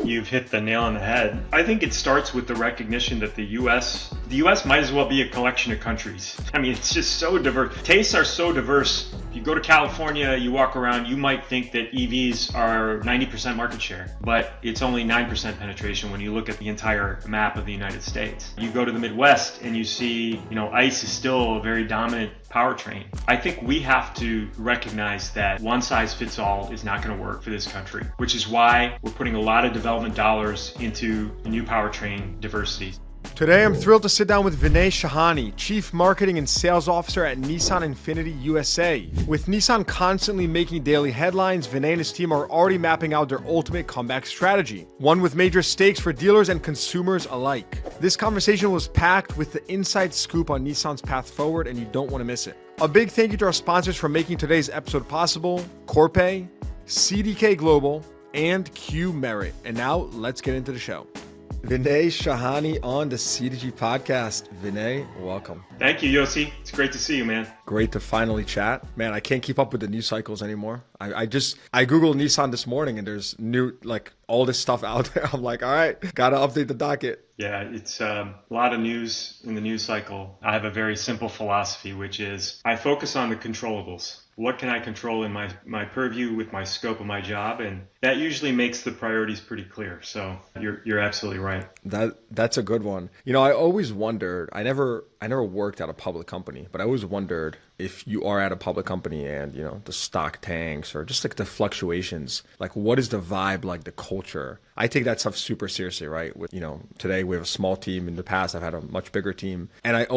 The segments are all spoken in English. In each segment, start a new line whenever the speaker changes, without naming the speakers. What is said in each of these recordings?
You've hit the nail on the head. I think it starts with the recognition that the US might as well be a collection of countries. I mean, it's just so diverse. Tastes are so diverse. If you go to California, you walk around, you might think that EVs are 90% market share, but it's only 9% penetration when you look at the entire map of the United States. You go to the Midwest and you see, ICE is still a very dominant powertrain. I think we have to recognize that one size fits all is not going to work for this country, which is why we're putting a lot of development dollars into new powertrain diversity.
Today, I'm thrilled to sit down with Vinay Shahani, Chief Marketing and Sales Officer at Nissan Infiniti USA. With Nissan constantly making daily headlines, Vinay and his team are already mapping out their ultimate comeback strategy, one with major stakes for dealers and consumers alike. This conversation was packed with the inside scoop on Nissan's path forward, and you don't want to miss it. A big thank you to our sponsors for making today's episode possible: Corpay, CDK Global, and Q Merit. And now, let's get into the show. Vinay Shahani on the CDG podcast. Vinay, welcome.
Thank you, Yossi. It's great to see you, man.
Great to finally chat. Man, I can't keep up with the news cycles anymore. I Googled Nissan this morning and there's new, all this stuff out there. I'm like, all right, got to update the docket.
Yeah, it's a lot of news in the news cycle. I have a very simple philosophy, which is I focus on the controllables. What can I control in my purview with my scope of my job? And that usually makes the priorities pretty clear. So you're absolutely right.
That's a good one. I always wondered, I never worked at a public company, but I always wondered if you are at a public company and, the stock tanks or just the fluctuations, what is the vibe, the culture? I take that stuff super seriously, right? Today we have a small team. In the past, I've had a much bigger team. And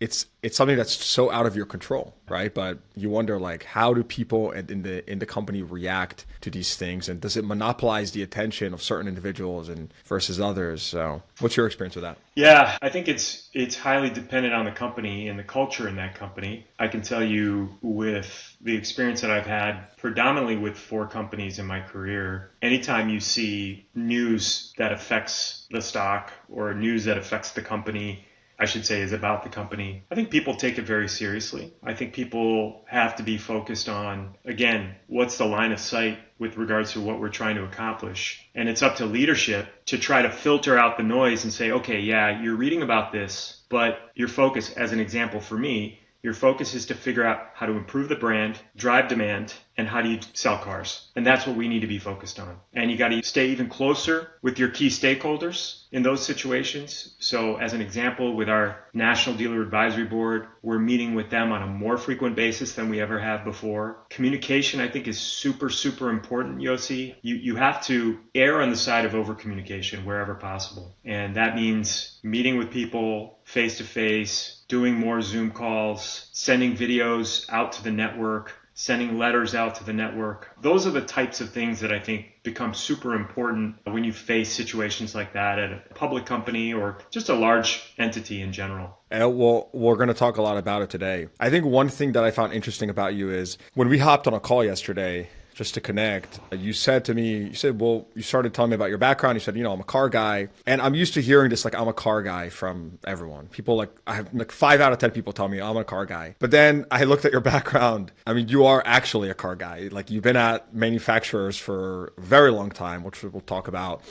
it's something that's so out of your control, right? But you wonder, how do people in the company react to these things? And does it monopolize the attention of certain individuals and versus others? So what's your experience with that?
Yeah, I think it's highly dependent on the company and the culture in that company. I can tell you with the experience that I've had predominantly with 4 companies in my career, anytime you see news that affects the stock or news that affects the company, I should say is about the company, I think people take it very seriously. I think people have to be focused on, again, what's the line of sight with regards to what we're trying to accomplish. And it's up to leadership to try to filter out the noise and say, okay, yeah, you're reading about this, but your focus, as an example for me, your focus is to figure out how to improve the brand, drive demand, and how do you sell cars. And that's what we need to be focused on. And you got to stay even closer with your key stakeholders in those situations. So as an example, with our National Dealer Advisory Board, we're meeting with them on a more frequent basis than we ever have before. Communication, I think, is super, super important, Yossi. You have to err on the side of over-communication wherever possible. And that means meeting with people face-to-face, doing more Zoom calls, sending videos out to the network, sending letters out to the network. Those are the types of things that I think become super important when you face situations like that at a public company or just a large entity in general.
And we're going to talk a lot about it today. I think one thing that I found interesting about you is when we hopped on a call yesterday, just to connect, you said, you started telling me about your background. You said, I'm a car guy. And I'm used to hearing this, I'm a car guy from everyone. People I have 5 out of 10 people tell me I'm a car guy. But then I looked at your background. I mean, you are actually a car guy. You've been at manufacturers for a very long time, which we'll talk about.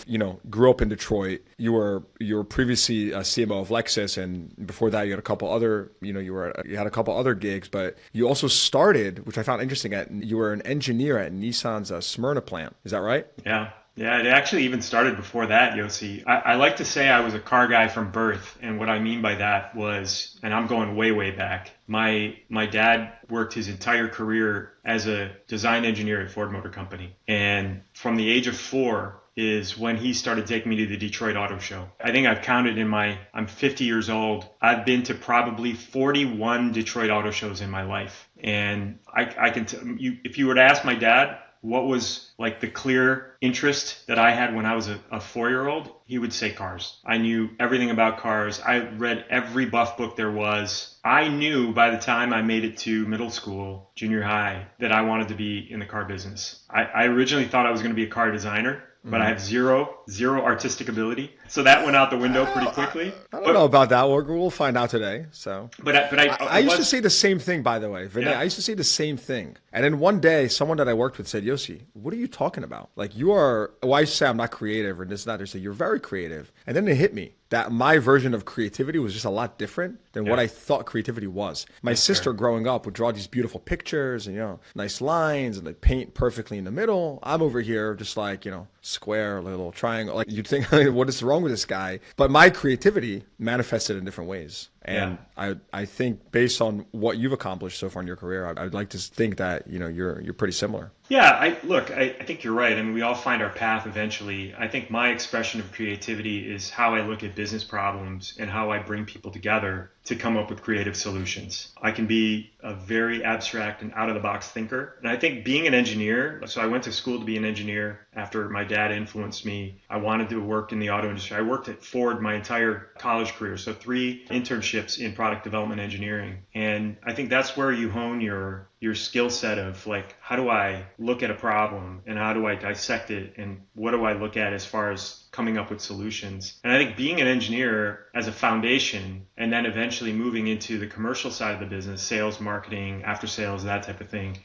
Grew up in Detroit. You were previously a CMO of Lexus. And before that, you had a couple other, you had a couple other gigs, but you also started, which I found interesting, you were an engineer at Nissan's Smyrna plant. Is that right?
Yeah, it actually even started before that, Yossi. I like to say I was a car guy from birth. And what I mean by that was, and I'm going way, way back, my dad worked his entire career as a design engineer at Ford Motor Company. And from the age of 4 is when he started taking me to the Detroit Auto Show. I think I've counted I'm 50 years old. I've been to probably 41 Detroit Auto Shows in my life. And I can tell you, if you were to ask my dad what was the clear interest that I had when I was a 4-year-old, he would say cars. I knew everything about cars. I read every buff book there was. I knew by the time I made it to middle school, junior high, that I wanted to be in the car business. I originally thought I was going to be a car designer, but I have zero artistic ability. So that went out the window pretty quickly.
I don't know about that. We'll find out today. So,
but I
used to say the same thing, by the way, Vinay.
Yeah.
I used to say the same thing. And then one day, someone that I worked with said, Yossi, what are you talking about? Like, you are, well, I say I'm not creative or this and that. They say, you're very creative. And then it hit me that my version of creativity was just a lot different than what I thought creativity was. My sister growing up would draw these beautiful pictures and, nice lines, and they paint perfectly in the middle. I'm over here just like, square, little triangle. Like, you'd think, what is wrong with this guy? But my creativity manifested in different ways. And I think based on what you've accomplished so far in your career, I'd like to think that, you're pretty similar.
Yeah, I think you're right. I mean, we all find our path eventually. I think my expression of creativity is how I look at business problems and how I bring people together to come up with creative solutions. I can be a very abstract and out-of-the-box thinker. And I think being an engineer, so I went to school to be an engineer after my dad influenced me. I wanted to work in the auto industry. I worked at Ford my entire college career, so 3 internships in product development engineering. And I think that's where you hone your skill set of like, how do I look at a problem and how do I dissect it and what do I look at as far as coming up with solutions. And I think being an engineer as a foundation and then eventually moving into the commercial side of the business, sales, marketing, after sales, that type of thing,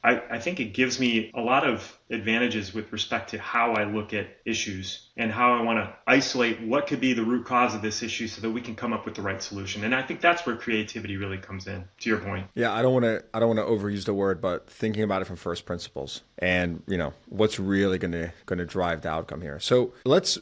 I think it gives me a lot of advantages with respect to how I look at issues and how I want to isolate what could be the root cause of this issue so that we can come up with the right solution. And I think that's where creativity really comes in, to your point.
Yeah, I don't want to overuse the word, but thinking about it from first principles and, what's really going to drive the outcome here. So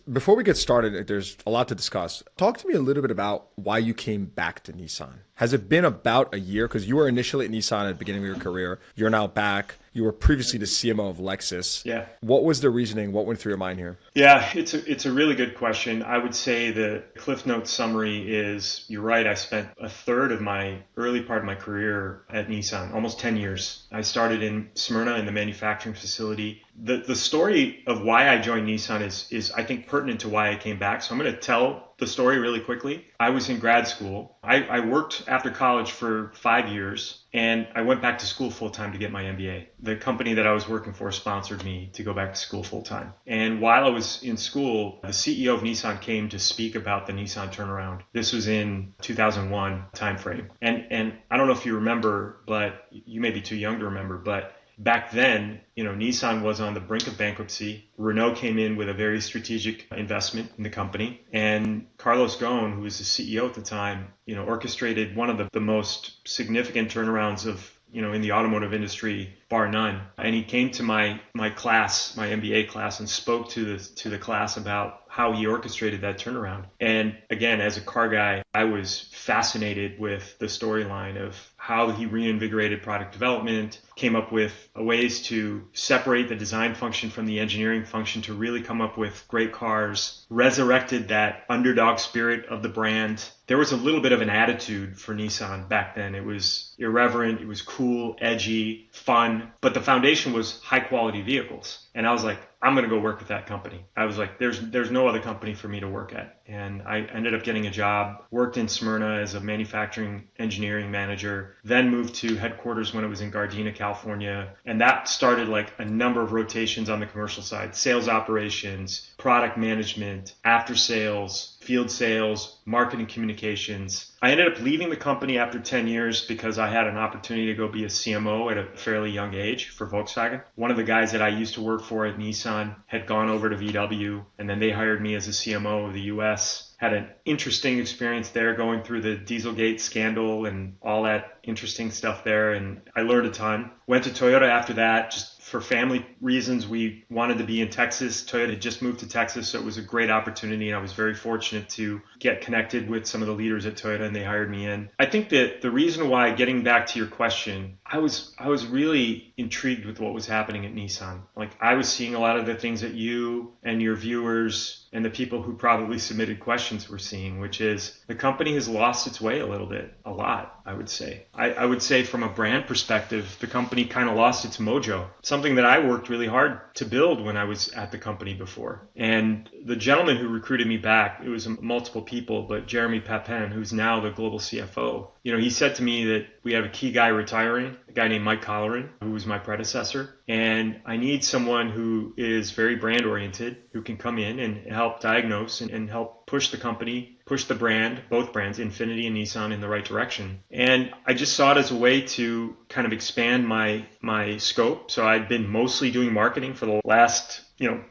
before we get started, there's a lot to discuss. Talk to me a little bit about why you came back to Nissan. Has it been about a year? Because you were initially at Nissan at the beginning of your career. You're now back. You were previously the CMO of Lexus.
Yeah.
What was the reasoning? What went through your mind here?
Yeah, it's a really good question. I would say the Cliff Notes summary is, you're right, I spent a third of my early part of my career at Nissan, almost 10 years. I started in Smyrna in the manufacturing facility. The story of why I joined Nissan is I think pertinent to why I came back. So I'm going to tell the story really quickly. I was in grad school. I worked after college for 5 years and I went back to school full time to get my MBA. The company that I was working for sponsored me to go back to school full time. And while I was in school, the CEO of Nissan came to speak about the Nissan turnaround. This was in 2001 timeframe. And I don't know if you remember, but you may be too young to remember, but back then, Nissan was on the brink of bankruptcy. Renault came in with a very strategic investment in the company. And Carlos Ghosn, who was the CEO at the time, orchestrated one of the most significant turnarounds of, in the automotive industry, bar none. And he came to my class, my MBA class, and spoke to the class about how he orchestrated that turnaround. And again, as a car guy, I was fascinated with the storyline of how he reinvigorated product development, came up with ways to separate the design function from the engineering function to really come up with great cars, resurrected that underdog spirit of the brand. There was a little bit of an attitude for Nissan back then. It was irreverent, it was cool, edgy, fun, but the foundation was high quality vehicles. And I was like, I'm going to go work with that company. I was like, there's no other company for me to work at. And I ended up getting a job, worked in Smyrna as a manufacturing engineering manager, then moved to headquarters when it was in Gardena, California. And that started like a number of rotations on the commercial side, sales operations, product management, after sales, field sales, marketing communications. I ended up leaving the company after 10 years because I had an opportunity to go be a CMO at a fairly young age for Volkswagen. One of the guys that I used to work for at Nissan had gone over to VW, and then they hired me as a CMO of the US. Had an interesting experience there going through the Dieselgate scandal and all that interesting stuff there, and I learned a ton. Went to Toyota after that, just for family reasons. We wanted to be in Texas. Toyota had just moved to Texas, so it was a great opportunity, and I was very fortunate to get connected with some of the leaders at Toyota, and they hired me in. I think that the reason why, getting back to your question, I was really intrigued with what was happening at Nissan. Like, I was seeing a lot of the things that you and your viewers and the people who probably submitted questions were seeing, which is the company has lost its way a little bit, a lot, I would say. I would say from a brand perspective, the company kind of lost its mojo, something that I worked really hard to build when I was at the company before. And the gentleman who recruited me back, it was multiple people, but Jeremy Papin, who's now the global CFO, he said to me that we have a key guy retiring, a guy named Mike Colleran, who was my predecessor. And I need someone who is very brand oriented, who can come in and help diagnose and help push the company, push the brand, both brands, Infiniti and Nissan, in the right direction. And I just saw it as a way to kind of expand my scope. So I'd been mostly doing marketing for the last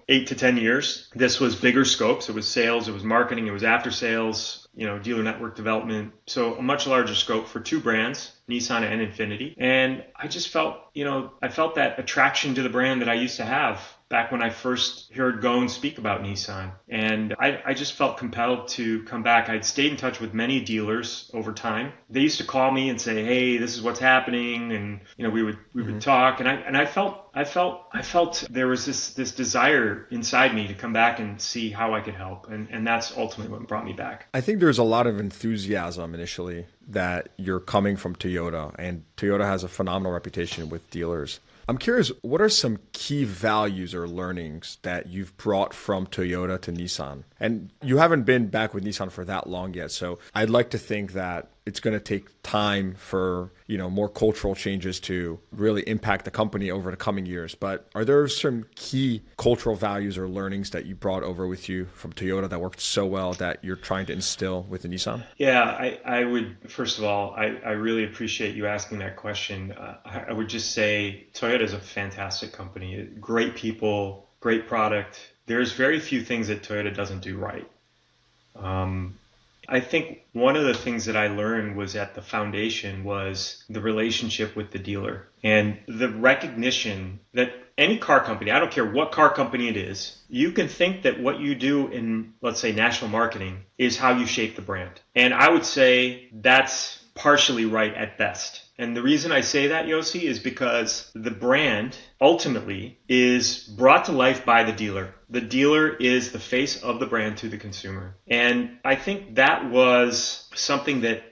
8 to 10 years. This was bigger scopes. It was sales, it was marketing, it was after sales, dealer network development. So a much larger scope for two brands, Nissan and Infiniti. And I just felt, I felt that attraction to the brand that I used to have back when I first heard Ghosn speak about Nissan. And I just felt compelled to come back. I'd stayed in touch with many dealers over time. They used to call me and say, hey, this is what's happening. And, we would talk. And I felt there was this desire inside me to come back and see how I could help. And that's ultimately what brought me back.
I think there's a lot of enthusiasm initially that you're coming from Toyota, and Toyota has a phenomenal reputation with dealers. I'm curious, what are some key values or learnings that you've brought from Toyota to Nissan? And you haven't been back with Nissan for that long yet, so I'd like to think that it's going to take time for, more cultural changes to really impact the company over the coming years. But are there some key cultural values or learnings that you brought over with you from Toyota that worked so well that you're trying to instill with the Nissan?
Yeah, I would, first of all, I really appreciate you asking that question. I would just say Toyota is a fantastic company, great people, great product. There's very few things that Toyota doesn't do right. I think one of the things that I learned was at the foundation was the relationship with the dealer and the recognition that any car company, I don't care what car company it is, you can think that what you do in, let's say, national marketing is how you shape the brand. And I would say that's partially right at best. And the reason I say that, Yossi, is because the brand ultimately is brought to life by the dealer. The dealer is the face of the brand to the consumer. And I think that was something that,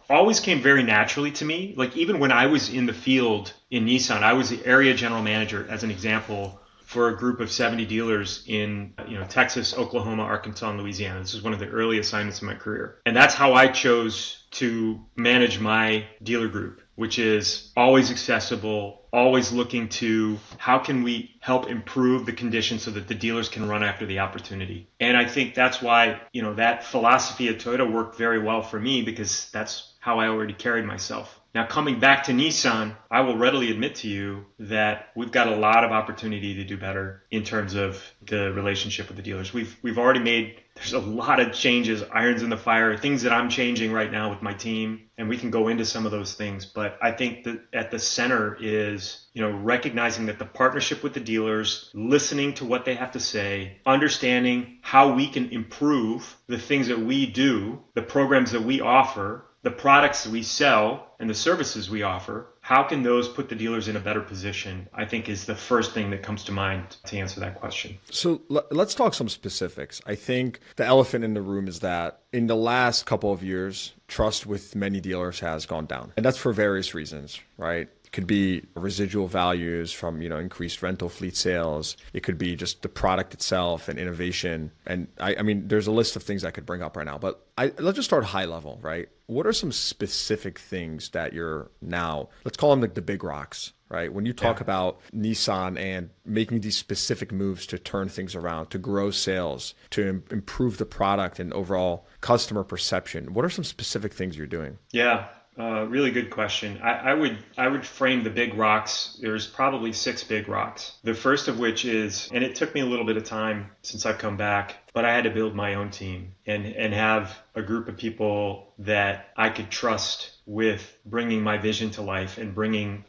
always came very naturally to me. Like even when I was in the field in Nissan, I was the area general manager, as an example, for a group of 70 dealers in Texas, Oklahoma, Arkansas, and Louisiana. This was one of the early assignments in my career. And that's how I chose to manage my dealer group, which is always accessible, always looking to how can we help improve the conditions so that the dealers can run after the opportunity. And I think that's why, that philosophy at Toyota worked very well for me, because that's how I already carried myself. Now, coming back to Nissan, I will readily admit to you that we've got a lot of opportunity to do better in terms of the relationship with the dealers. We've already made, there's a lot of changes, irons in the fire, things that I'm changing right now with my team, and we can go into some of those things. But I think that at the center is, recognizing that the partnership with the dealers, listening to what they have to say, understanding how we can improve the things that we do, the programs that we offer, the products that we sell, and the services we offer. How can those put the dealers in a better position, I think, is the first thing that comes to mind to answer that question.
So let's talk some specifics. I think the elephant in the room is that in the last couple of years, trust with many dealers has gone down. And that's for various reasons, right? It could be residual values from, increased rental fleet sales. It could be just the product itself and innovation. And I mean, there's a list of things I could bring up right now, but let's just start high level, right? What are some specific things that you're now, let's call them like the big rocks, right? When you talk about Nissan and making these specific moves to turn things around, to grow sales, to improve the product and overall customer perception, what are some specific things you're doing?
Yeah. Really good question. I would frame the big rocks. There's probably 6 big rocks. The first of which is, and it took me a little bit of time since I've come back, but I had to build my own team and have a group of people that I could trust with bringing my vision to life and bringing,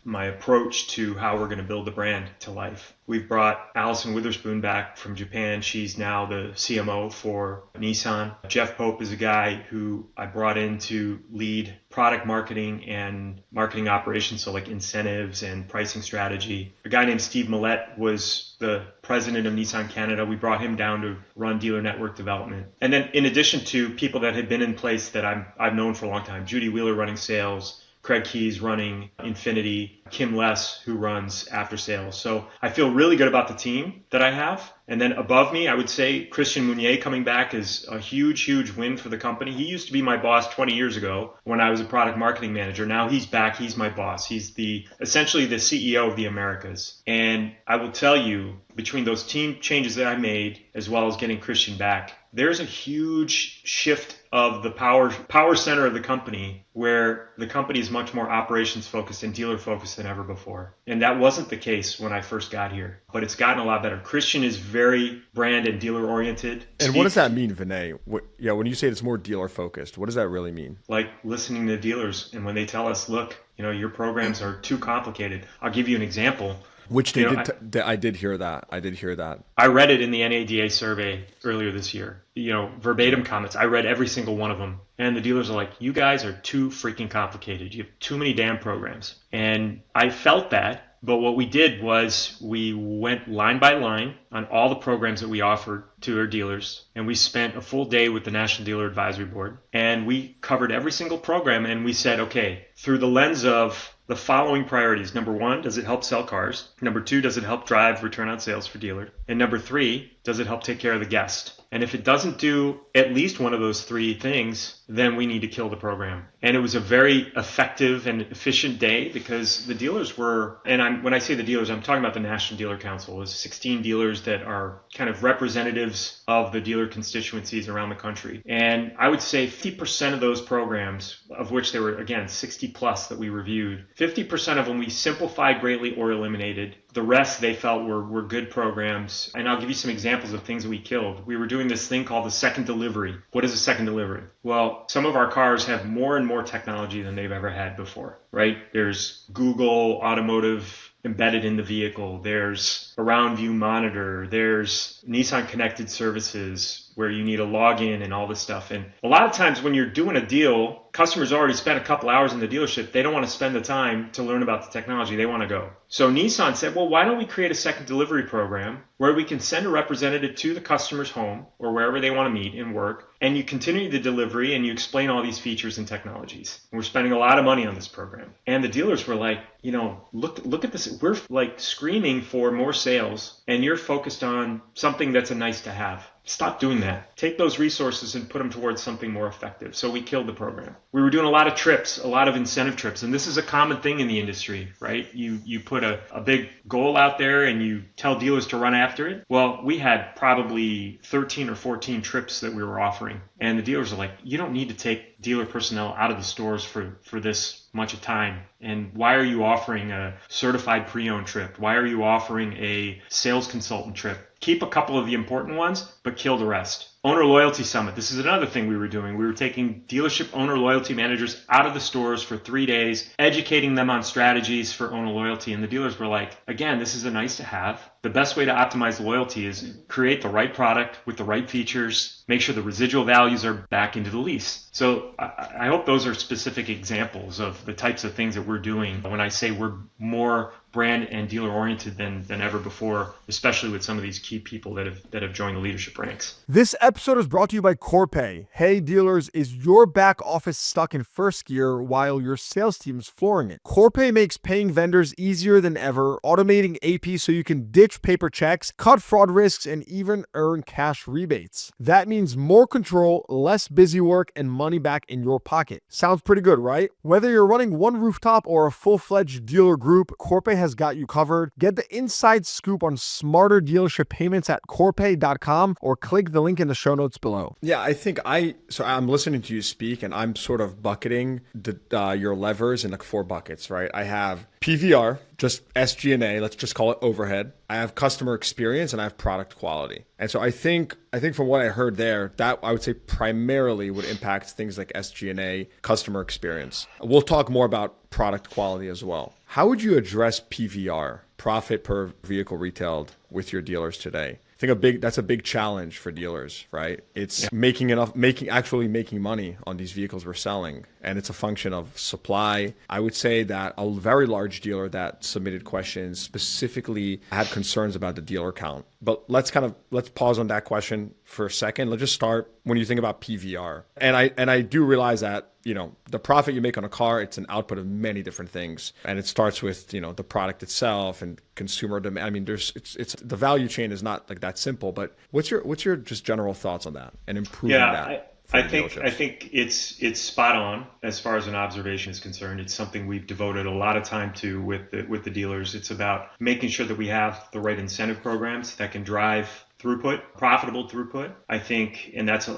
my approach to how we're going to build the brand to life. We've brought Allison Witherspoon back from Japan. She's now the CMO for Nissan. Jeff Pope is a guy who I brought in to lead product marketing and marketing operations, so like incentives and pricing strategy. A guy named Steve Millette was the president of Nissan Canada. We brought him down to run dealer network development. And then in addition to people that had been in place that I've known for a long time, Judy Wheeler running sales, Craig Key's running Infiniti, Kim Less, who runs after sales. So I feel really good about the team that I have. And then above me, I would say Christian Meunier coming back is a huge, huge win for the company. He used to be my boss 20 years ago when I was a product marketing manager. Now he's back. He's my boss. He's essentially the CEO of the Americas. And I will tell you, between those team changes that I made, as well as getting Christian back, there's a huge shift of the power center of the company, where the company is much more operations focused and dealer focused than ever before. And that wasn't the case when I first got here, but it's gotten a lot better. Christian is very brand and dealer oriented.
And what does that mean, Vinay? When you say it's more dealer focused, what does that really mean?
Like listening to dealers, and when they tell us, look, your programs are too complicated. I'll give you an example.
Which I did hear that.
I read it in the NADA survey earlier this year. Verbatim comments. I read every single one of them. And the dealers are like, you guys are too freaking complicated. You have too many damn programs. And I felt that. But what we did was we went line by line on all the programs that we offered to our dealers. And we spent a full day with the National Dealer Advisory Board. And we covered every single program. And we said, okay, through the lens of the following priorities. Number 1, does it help sell cars? Number 2, does it help drive return on sales for dealer? And number 3, does it help take care of the guest? And if it doesn't do at least one of those 3 things, then we need to kill the program. And it was a very effective and efficient day, because the dealers were, and when I say the dealers, I'm talking about the National Dealer Council. There's 16 dealers that are kind of representatives of the dealer constituencies around the country. And I would say 50% of those programs, of which there were, again, 60 plus that we reviewed, 50% of them we simplified greatly or eliminated. The rest they felt were good programs. And I'll give you some examples of things that we killed. We were doing this thing called the second delivery. What is a second delivery? Well, some of our cars have more and more technology than they've ever had before, right? There's Google Automotive embedded in the vehicle. There's a round view monitor. There's Nissan connected services where you need a login and all this stuff. And a lot of times when you're doing a deal, customers already spent a couple hours in the dealership. They don't want to spend the time to learn about the technology. They want to go. So Nissan said, well, why don't we create a second delivery program where we can send a representative to the customer's home or wherever they want to meet and work, and you continue the delivery and you explain all these features and technologies. And we're spending a lot of money on this program. And the dealers were like, look at this. We're like screaming for more sales, and you're focused on something that's a nice to have. Stop doing that. Take those resources and put them towards something more effective. So we killed the program. We were doing a lot of trips, a lot of incentive trips. And this is a common thing in the industry, right? You put a big goal out there and you tell dealers to run after it. Well, we had probably 13 or 14 trips that we were offering. And the dealers are like, you don't need to take dealer personnel out of the stores for this much of time. And why are you offering a certified pre-owned trip? Why are you offering a sales consultant trip? Keep a couple of the important ones, but kill the rest. Owner Loyalty Summit. This is another thing we were doing. We were taking dealership owner loyalty managers out of the stores for 3 days, educating them on strategies for owner loyalty. And the dealers were like, again, this is a nice to have. The best way to optimize loyalty is create the right product with the right features, make sure the residual values are back into the lease. So I hope those are specific examples of the types of things that we're doing when I say we're more brand and dealer oriented than ever before, especially with some of these key people that have joined the leadership ranks.
This episode is brought to you by Corpay. Hey dealers, is your back office stuck in first gear while your sales team is flooring it? Corpay makes paying vendors easier than ever, automating AP so you can ditch paper checks, cut fraud risks, and even earn cash rebates. That means more control, less busy work, and money back in your pocket. Sounds pretty good, right? Whether you're running one rooftop or a full-fledged dealer group, Corpay has got you covered. Get the inside scoop on smarter dealership payments at corpay.com or click the link in the show notes below.
Yeah, I think I'm listening to you speak, and I'm sort of bucketing your levers in like 4 buckets, right? I have PVR, just SG&A, let's just call it overhead. I have customer experience, and I have product quality. And so I think from what I heard there, that I would say primarily would impact things like SG&A, customer experience. We'll talk more about product quality as well. How would you address PVR, profit per vehicle retailed, with your dealers today? I think that's a big challenge for dealers, right? It's actually making money on these vehicles we're selling. And it's a function of supply. I would say that a very large dealer that submitted questions specifically had concerns about the dealer count. But let's pause on that question for a second. Let's just start when you think about PVR. And I do realize that, the profit you make on a car, it's an output of many different things. And it starts with, the product itself and consumer demand. I mean, it's the value chain is not like that simple, but what's your just general thoughts on that and improving that?
I think it's spot on as far as an observation is concerned. It's something we've devoted a lot of time to with the dealers. It's about making sure that we have the right incentive programs that can drive throughput, profitable throughput. I think, and that's,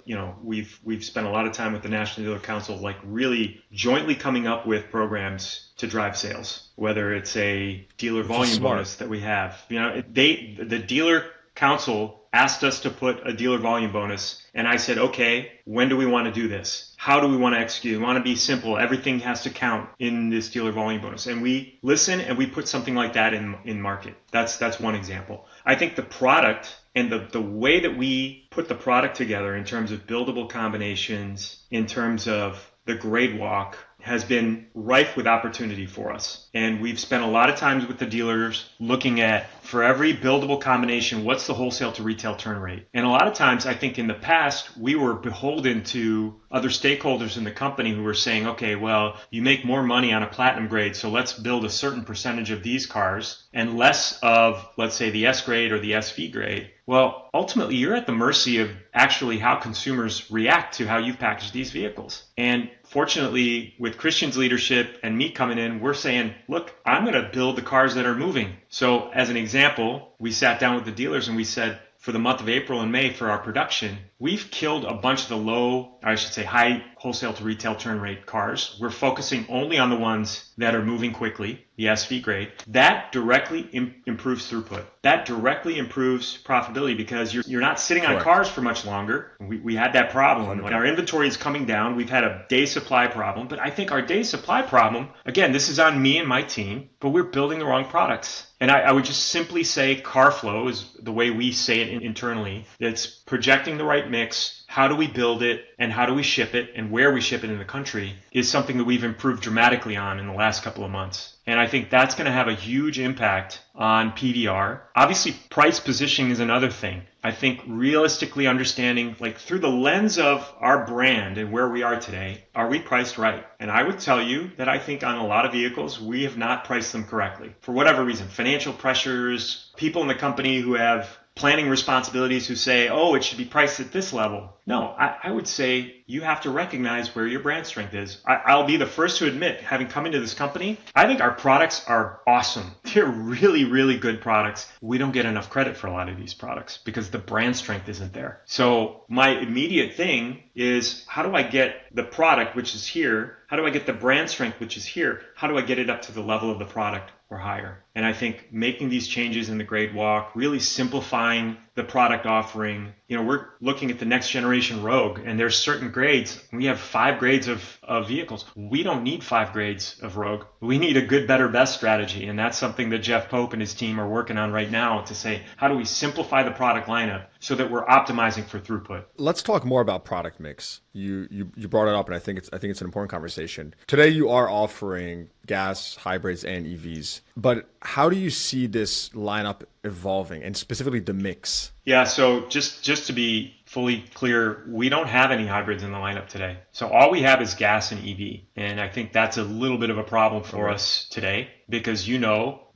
we've spent a lot of time with the National Dealer Council, like really jointly coming up with programs to drive sales, whether it's a dealer volume bonus that we have. The dealer council asked us to put a dealer volume bonus, and I said, okay, when do we want to do this? How do we want to execute? We want to be simple. Everything has to count in this dealer volume bonus. And we listen and we put something like that in market. That's one example. I think the product and the way that we put the product together in terms of buildable combinations, in terms of the grade walk, has been rife with opportunity for us. And we've spent a lot of times with the dealers looking at, for every buildable combination, what's the wholesale to retail turn rate? And a lot of times, I think in the past, we were beholden to other stakeholders in the company who were saying, okay, well, you make more money on a platinum grade, so let's build a certain percentage of these cars and less of, let's say, the S grade or the SV grade. Well, ultimately, you're at the mercy of actually how consumers react to how you package these vehicles. And fortunately, with Christian's leadership and me coming in, we're saying, look, I'm going to build the cars that are moving. So as an example, we sat down with the dealers and we said, for the month of April and May for our production, we've killed a bunch of the high wholesale to retail turn rate cars. We're focusing only on the ones that are moving quickly, the SV grade. That directly improves throughput. That directly improves profitability because you're not sitting on cars for much longer. We had that problem. When our inventory is coming down, we've had a day supply problem. But I think our day supply problem, again, this is on me and my team, but we're building the wrong products. And I would just simply say car flow is the way we say it internally. It's projecting the right mix. How do we build it and how do we ship it and where we ship it in the country is something that we've improved dramatically on in the last couple of months. And I think that's going to have a huge impact on PVR. Obviously, price positioning is another thing. I think realistically understanding, like through the lens of our brand and where we are today, are we priced right? And I would tell you that I think on a lot of vehicles, we have not priced them correctly. For whatever reason, financial pressures, people in the company who have planning responsibilities who say, oh, it should be priced at this level. No, I would say you have to recognize where your brand strength is. I'll be the first to admit, having come into this company, I think our products are awesome. They're really, really good products. We don't get enough credit for a lot of these products because the brand strength isn't there. So my immediate thing is, how do I get the product, which is here? How do I get the brand strength, which is here? How do I get it up to the level of the product or higher? And I think making these changes in the grade walk, really simplifying the product offering. We're looking at the next generation Rogue, and there's certain grades. We have 5 grades of vehicles. We don't need 5 grades of Rogue. We need a good, better, best strategy. And that's something that Jeff Pope and his team are working on right now to say, how do we simplify the product lineup so that we're optimizing for throughput?
Let's talk more about product mix. You brought it up, and I think it's an important conversation. Today you are offering gas, hybrids, and EVs. But how do you see this lineup evolving, and specifically the mix?
Yeah, so just to be fully clear, we don't have any hybrids in the lineup today. So all we have is gas and EV. And I think that's a little bit of a problem for us today because,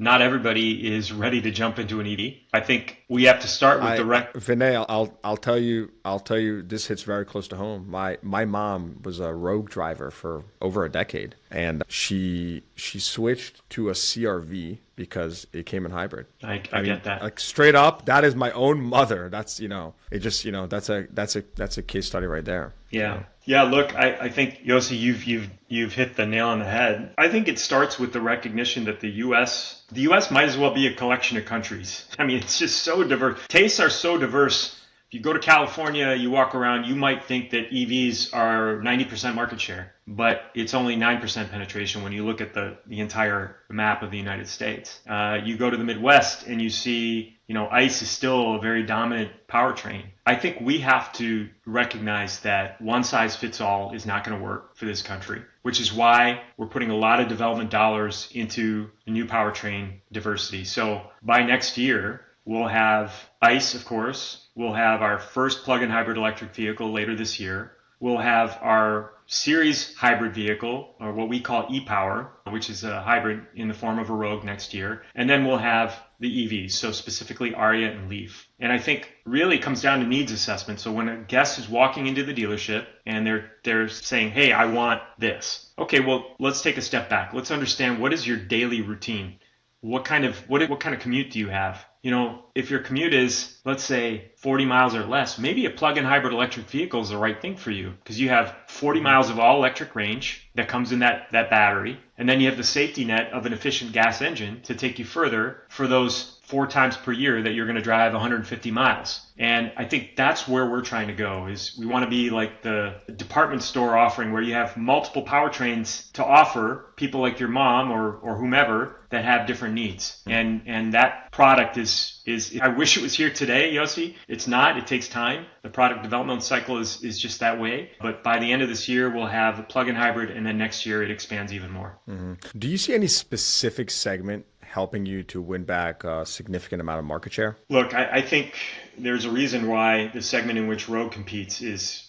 not everybody is ready to jump into an EV. I think we have to start with
Vinay, I'll tell you, this hits very close to home. My mom was a Rogue driver for over a decade, and she switched to a CRV because it came in hybrid.
I get that.
Like straight up, that is my own mother. That's that's a case study right there.
Yeah. Yeah, look, I think, Yossi, you've hit the nail on the head. I think it starts with the recognition that the U.S. might as well be a collection of countries. I mean, it's just so diverse. Tastes are so diverse. If you go to California, you walk around, you might think that EVs are 90% market share, but it's only 9% penetration when you look at the entire map of the United States. You go to the Midwest and you see, ICE is still a very dominant powertrain. I think we have to recognize that one size fits all is not going to work for this country, which is why we're putting a lot of development dollars into new powertrain diversity. So by next year, We'll have ICE, of course. We'll have our first plug-in hybrid electric vehicle later this year. We'll have our series hybrid vehicle, or what we call e-Power, which is a hybrid in the form of a Rogue next year. And then we'll have the EVs, so specifically Aria and Leaf. And I think really it comes down to needs assessment. So when a guest is walking into the dealership and they're saying, hey, I want this. Okay, well, let's take a step back. Let's understand, what is your daily routine? What kind of commute do you have? You know, if your commute is, let's say, 40 miles or less, maybe a plug-in hybrid electric vehicle is the right thing for you, because you have 40 miles of all-electric range that comes in that battery, and then you have the safety net of an efficient gas engine to take you further for those 4 times per year that you're going to drive 150 miles. And I think that's where we're trying to go, is we want to be like the department store offering where you have multiple powertrains to offer people like your mom or whomever that have different needs. And that product is I wish it was here today, Yossi. It's not. It takes time. The product development cycle is just that way. But by the end of this year, we'll have a plug-in hybrid, and then next year it expands even more.
Do you see any specific segment helping you to win back a significant amount of market share?
Look, I think there's a reason why the segment in which Rogue competes is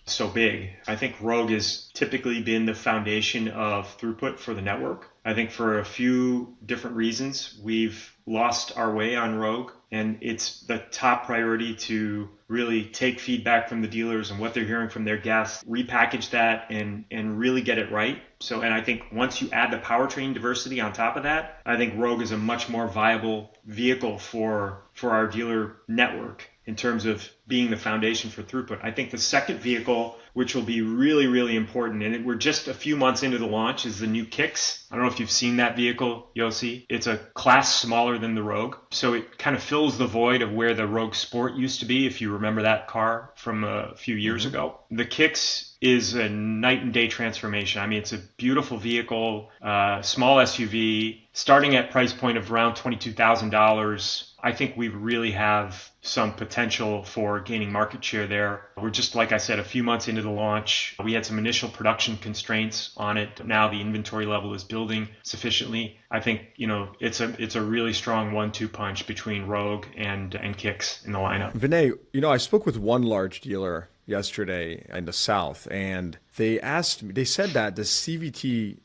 so big. I think Rogue has typically been the foundation of throughput for the network. I think for a few different reasons, we've lost our way on Rogue, and it's the top priority to really take feedback from the dealers and what they're hearing from their guests, repackage that and really get it right. So, and I think once you add the powertrain diversity on top of that, I think Rogue is a much more viable vehicle for our dealer network in terms of being the foundation for throughput. I think the second vehicle, which will be really, really important, and we're just a few months into the launch, is the new Kicks. I don't know if you've seen that vehicle, Yossi. It's a class smaller than the Rogue. So it kind of fills the void of where the Rogue Sport used to be, if you remember that car from a few years ago. The Kicks is a night and day transformation. I mean, it's a beautiful vehicle, small SUV, starting at price point of around $22,000. I think we really have some potential for gaining market share there. We're just, like I said, a few months into the launch. We had some initial production constraints on it. Now the inventory level is building sufficiently. I think, you know, it's a really strong 1-2 punch between Rogue and Kicks in the lineup.
Vinay, you know, I spoke with one large dealer yesterday in the South, and they said that the CVT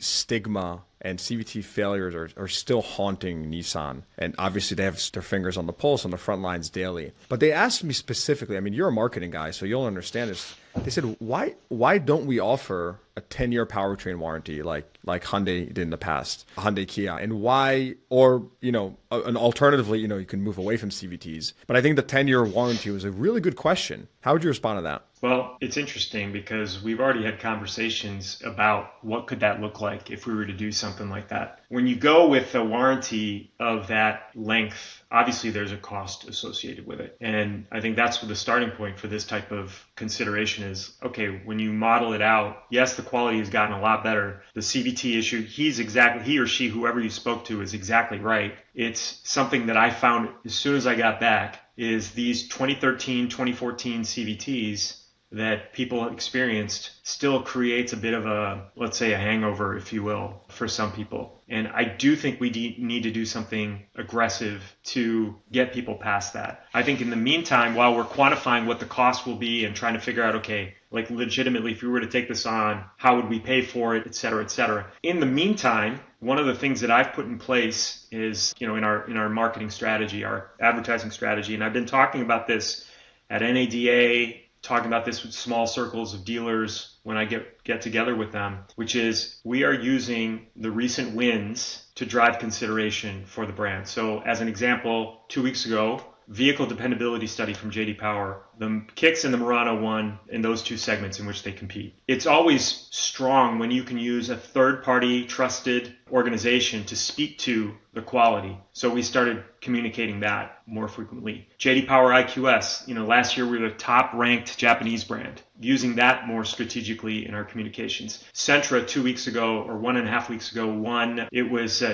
stigma and CVT failures are still haunting Nissan. And obviously they have their fingers on the pulse on the front lines daily. But they asked me specifically, I mean, you're a marketing guy, so you'll understand this. They said, why don't we offer a 10-year powertrain warranty like Hyundai did in the past, Hyundai Kia? And why, or, you know, and alternatively, you know, you can move away from CVTs. But I think the 10-year warranty was a really good question. How would you respond to that?
Well, it's interesting because we've already had conversations about what could that look like if we were to do something like that. When you go with a warranty of that length, obviously there's a cost associated with it. And I think that's what the starting point for this type of consideration is. Okay, when you model it out, yes, the quality has gotten a lot better. The CVT issue, he or she, whoever you spoke to, is exactly right. It's something that I found as soon as I got back is these 2013, 2014 CVTs that people experienced still creates a bit of a, let's say, a hangover, if you will, for some people. And I do think we need to do something aggressive to get people past that. I think in the meantime, while we're quantifying what the cost will be and trying to figure out, okay, like legitimately, if we were to take this on, how would we pay for it, et cetera, et cetera. In the meantime, one of the things that I've put in place is, you know, in our marketing strategy, our advertising strategy, and I've been talking about this at NADA, talking about this with small circles of dealers when I get together with them, which is we are using the recent wins to drive consideration for the brand. So as an example, 2 weeks ago, vehicle dependability study from J.D. Power, the Kicks and the Murano won in those two segments in which they compete. It's always strong when you can use a third-party trusted organization to speak to the quality. So we started communicating that more frequently. J.D. Power IQS, you know, last year we were the top-ranked Japanese brand, using that more strategically in our communications. Sentra 2 weeks ago, or 1.5 weeks ago, won. It was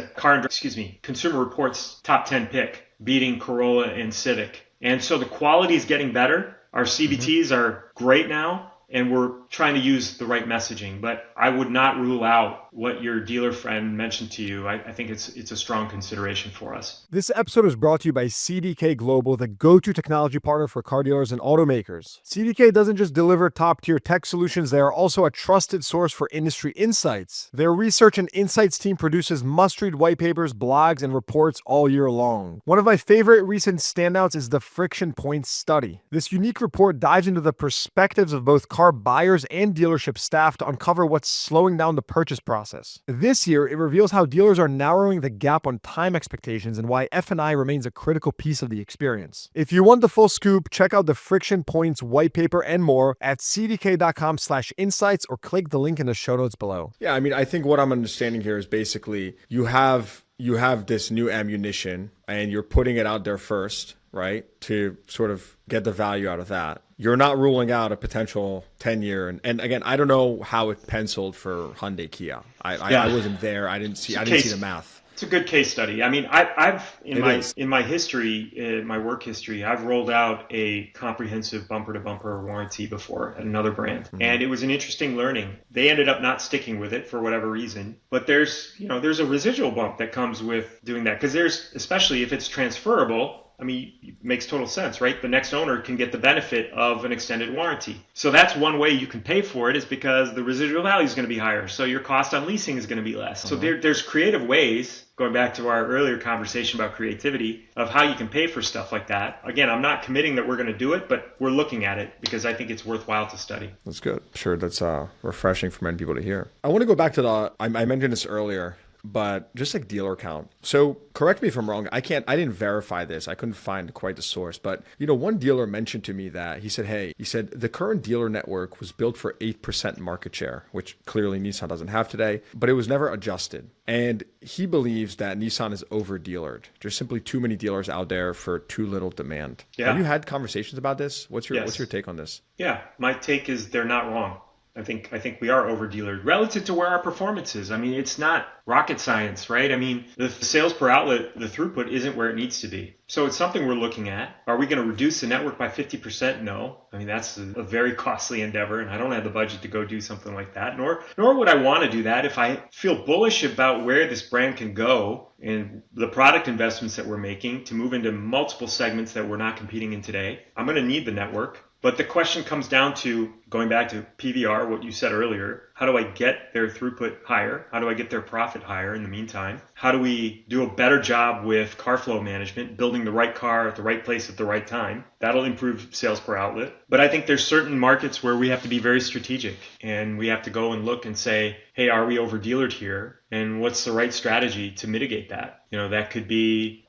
Consumer Reports top 10 pick, beating Corolla and Civic. And so the quality is getting better. Our CVTs are great now. and we're trying to use the right messaging. But I would not rule out what your dealer friend mentioned to you. I think it's a strong consideration for us.
This episode is brought to you by CDK Global, the go-to technology partner for car dealers and automakers. CDK doesn't just deliver top-tier tech solutions, they are also a trusted source for industry insights. Their research and insights team produces must-read white papers, blogs, and reports all year long. One of my favorite recent standouts is the Friction Points study. This unique report dives into the perspectives of both car buyers and dealership staff to uncover what's slowing down the purchase process. This year, it reveals how dealers are narrowing the gap on time expectations and why F&I remains a critical piece of the experience. If you want the full scoop, check out the Friction Points white paper and more at cdk.com/insights or click the link in the show notes below.
Yeah, I mean, I think what I'm understanding here is basically you have this new ammunition and you're putting it out there first, right? To sort of get the value out of that. You're not ruling out a potential 10-year. And again, I don't know how it penciled for Hyundai Kia. I wasn't there. I didn't see the math.
It's a good case study. I mean, I've in my history, in my work history, I've rolled out a comprehensive bumper-to-bumper warranty before at another brand, and it was an interesting learning. They ended up not sticking with it for whatever reason, but there's a residual bump that comes with doing that, because especially if it's transferable. I mean, it makes total sense, right? The next owner can get the benefit of an extended warranty. So that's one way you can pay for it, is because the residual value is going to be higher. So your cost on leasing is going to be less. So there's creative ways, going back to our earlier conversation about creativity, of how you can pay for stuff like that. Again, I'm not committing that we're going to do it, but we're looking at it because I think it's worthwhile to study.
That's good. Sure, that's refreshing for many people to hear. I want to go back to I mentioned this earlier, but just like dealer count. So correct me if I'm wrong. I didn't verify this. I couldn't find quite the source, but one dealer mentioned to me that he said the current dealer network was built for 8% market share, which clearly Nissan doesn't have today, but it was never adjusted. And he believes that Nissan is over-dealered. There's simply too many dealers out there for too little demand. Yeah. Have you had conversations about this? What's your take on this?
Yeah, my take is they're not wrong. I think we are over-dealered relative to where our performance is. I mean, it's not rocket science, right? I mean, the sales per outlet, the throughput isn't where it needs to be. So it's something we're looking at. Are we going to reduce the network by 50%? No. I mean, that's a very costly endeavor, and I don't have the budget to go do something like that, nor would I want to do that. If I feel bullish about where this brand can go and the product investments that we're making to move into multiple segments that we're not competing in today, I'm going to need the network. But the question comes down to, going back to PVR, what you said earlier, how do I get their throughput higher? How do I get their profit higher in the meantime? How do we do a better job with car flow management, building the right car at the right place at the right time? That'll improve sales per outlet. But I think there's certain markets where we have to be very strategic, and we have to go and look and say, hey, are we over-dealered here? And what's the right strategy to mitigate that? That could be,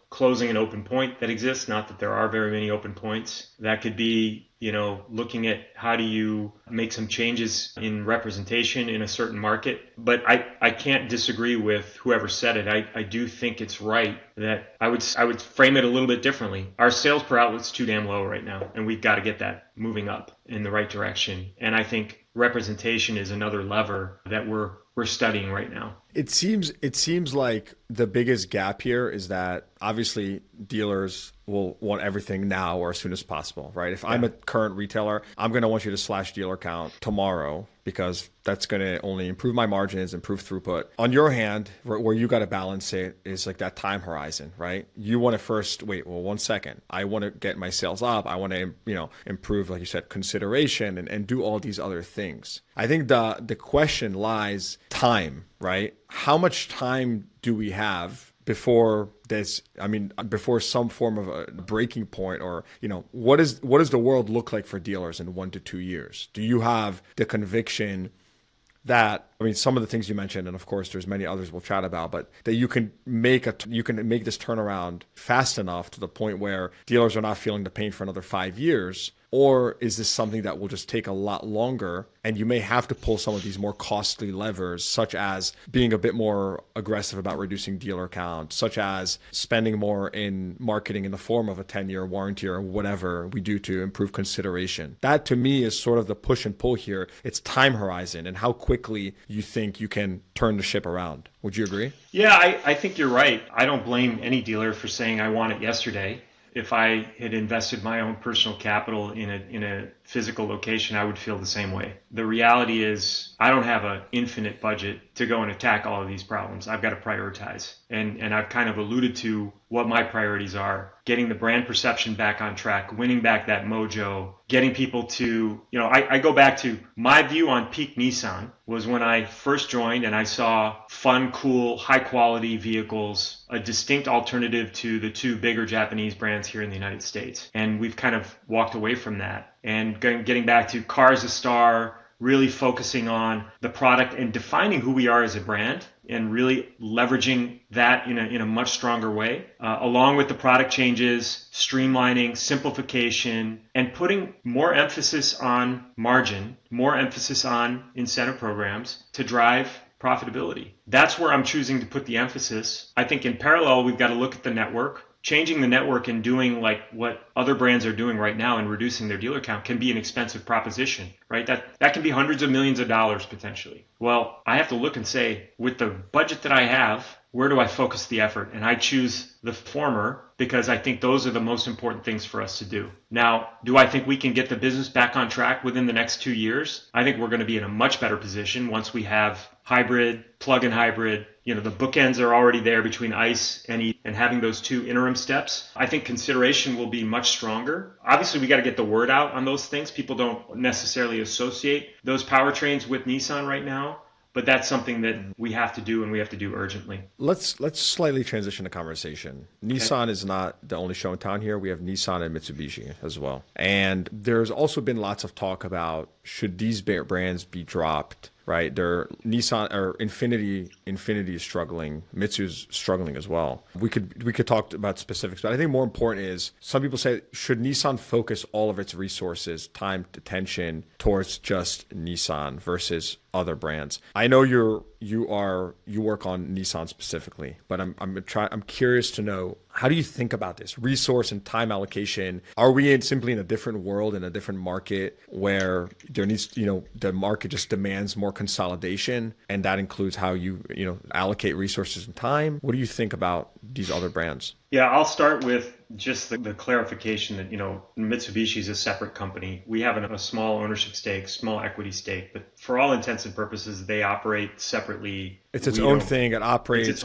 closing an open point that exists. Not that there are very many open points. That could be, looking at how do you make some changes in representation in a certain market. But I can't disagree with whoever said it. I do think it's right that I would frame it a little bit differently. Our sales per outlet's too damn low right now, and we've got to get that moving up in the right direction. And I think representation is another lever that we're studying right now.
It seems like the biggest gap here is that obviously dealers will want everything now or as soon as possible, right? If I'm a current retailer, I'm going to want you to slash dealer count tomorrow because that's going to only improve my margins, improve throughput. On your hand, where you got to balance it is like that time horizon, right? You want to first wait, 1 second. I want to get my sales up. I want to, improve, like you said, consideration and do all these other things. I think the question lies time, right? How much time do we have before before some form of a breaking point, or, what does the world look like for dealers in 1 to 2 years? Do you have the conviction that, some of the things you mentioned, and of course there's many others we'll chat about, but that you can make this turnaround fast enough to the point where dealers are not feeling the pain for another 5 years? Or is this something that will just take a lot longer and you may have to pull some of these more costly levers, such as being a bit more aggressive about reducing dealer count, such as spending more in marketing in the form of a 10-year warranty or whatever we do to improve consideration? That to me is sort of the push and pull here. It's time horizon and how quickly you think you can turn the ship around. Would you agree?
Yeah, I think you're right. I don't blame any dealer for saying I want it yesterday. if I had invested my own personal capital in a physical location, I would feel the same way. The reality is I don't have an infinite budget to go and attack all of these problems. I've got to prioritize. And I've kind of alluded to what my priorities are. Getting the brand perception back on track, winning back that mojo, getting people to, I go back to my view on peak Nissan was when I first joined and I saw fun, cool, high quality vehicles, a distinct alternative to the two bigger Japanese brands here in the United States. And we've kind of walked away from that. And getting back to car as a star, really focusing on the product and defining who we are as a brand and really leveraging that in a much stronger way, along with the product changes, streamlining, simplification, and putting more emphasis on margin, more emphasis on incentive programs to drive profitability. That's where I'm choosing to put the emphasis. I think in parallel, we've got to look at the network. Changing the network and doing like what other brands are doing right now and reducing their dealer count can be an expensive proposition, right? That can be hundreds of millions of dollars potentially. Well, I have to look and say, with the budget that I have, where do I focus the effort? And I choose the former because I think those are the most important things for us to do. Now, do I think we can get the business back on track within the next 2 years? I think we're going to be in a much better position once we have hybrid, plug-in hybrid. The bookends are already there between ICE and E, and having those two interim steps. I think consideration will be much stronger. Obviously, we got to get the word out on those things. People don't necessarily associate those powertrains with Nissan right now. But that's something that we have to do and we have to do urgently.
Let's slightly transition the conversation. Okay. Nissan is not the only show in town here. We have Nissan and Mitsubishi as well. And there's also been lots of talk about should these brands be dropped, right? Nissan or Infiniti is struggling. Mitsu's struggling as well. We could talk about specifics, but I think more important is some people say, should Nissan focus all of its resources, time, attention towards just Nissan versus other brands? I know you work on Nissan specifically, but I'm curious to know, how do you think about this resource and time allocation? Are we simply in a different world, in a different market where there needs, the market just demands more consolidation, and that includes how you allocate resources and time? What do you think about these other brands?
Yeah, I'll start with just the clarification that, Mitsubishi is a separate company. We have a small ownership stake, small equity stake, but for all intents and purposes, they operate separately.
It's its own thing. It operates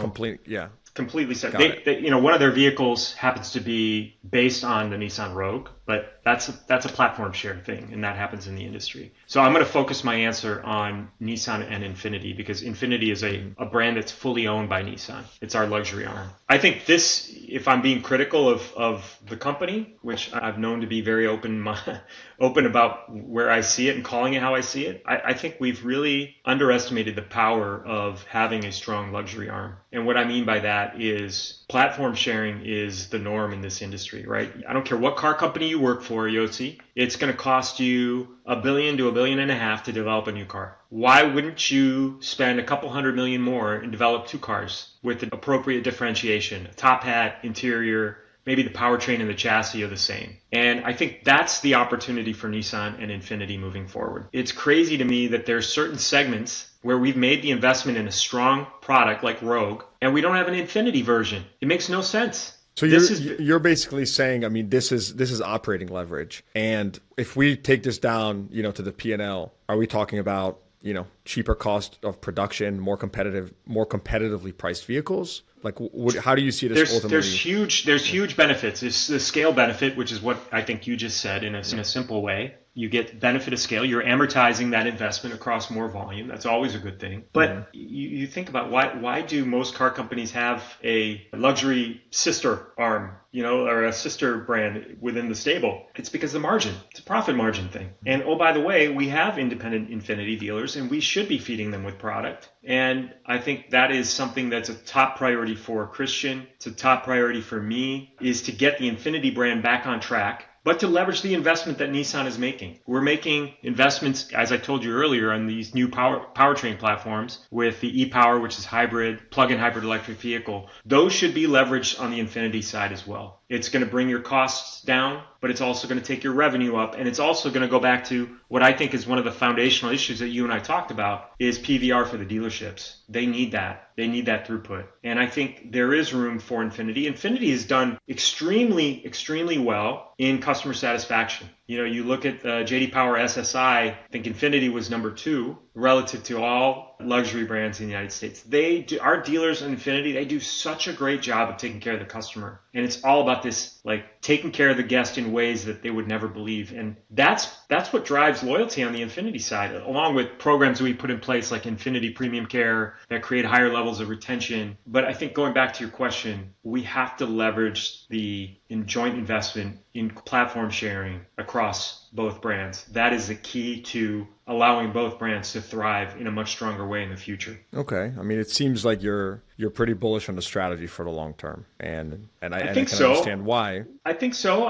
completely separate. One of their vehicles happens to be based on the Nissan Rogue, but that's a platform share thing, and that happens in the industry. So I'm going to focus my answer on Nissan and Infiniti because Infiniti is a brand that's fully owned by Nissan. It's our luxury arm. I think this, if I'm being critical of the company, which I've known to be very open about where I see it and calling it how I see it, I think we've really underestimated the power of having a strong luxury arm. And what I mean by that is platform sharing is the norm in this industry, right? I don't care what car company you work for, Yossi, it's going to cost you $1 billion to $1.5 billion to develop a new car. Why wouldn't you spend a couple $100 million more and develop two cars with the appropriate differentiation, a top hat, interior, maybe the powertrain and the chassis are the same? And I think that's the opportunity for Nissan and Infiniti moving forward. It's crazy to me that there's certain segments where we've made the investment in a strong product like Rogue, and we don't have an Infiniti version. It makes no sense.
So you're basically saying, this is operating leverage, and if we take this down, to the P&L, are we talking about cheaper cost of production, more competitively priced vehicles? Like, how do you see this ultimately?
There's huge benefits. It's the scale benefit, which is what I think you just said in a simple way. You get benefit of scale. You're amortizing that investment across more volume. That's always a good thing. But you think about why do most car companies have a luxury sister arm, or a sister brand within the stable? It's because of the margin. It's a profit margin thing. And oh, by the way, we have independent Infiniti dealers, and we should be feeding them with product. And I think that is something that's a top priority for Christian. It's a top priority for me, is to get the Infiniti brand back on track, but to leverage the investment that Nissan is making. We're making investments, as I told you earlier, on these new powertrain platforms with the e-Power, which is hybrid, plug-in hybrid electric vehicle. Those should be leveraged on the Infiniti side as well. It's going to bring your costs down, but it's also going to take your revenue up. And it's also going to go back to what I think is one of the foundational issues that you and I talked about is PVR for the dealerships. They need that. They need that throughput. And I think there is room for Infiniti. Infiniti has done extremely well in customer satisfaction. You know, you look at JD Power SSI, I think Infiniti was number 2 relative to all luxury brands in the United States. Our dealers in Infiniti, they do such a great job of taking care of the customer. And it's all about this, like taking care of the guest in ways that they would never believe. And that's what drives loyalty on the Infiniti side, along with programs we put in place like Infiniti Premium Care that create higher levels of retention. But I think going back to your question, we have to leverage the joint investment in platform sharing across both brands. That is the key to allowing both brands to thrive in a much stronger way in the future.
Okay. I mean, it seems like you're pretty bullish on the strategy for the long term. And I
think
can
so.
understand why.
I think so.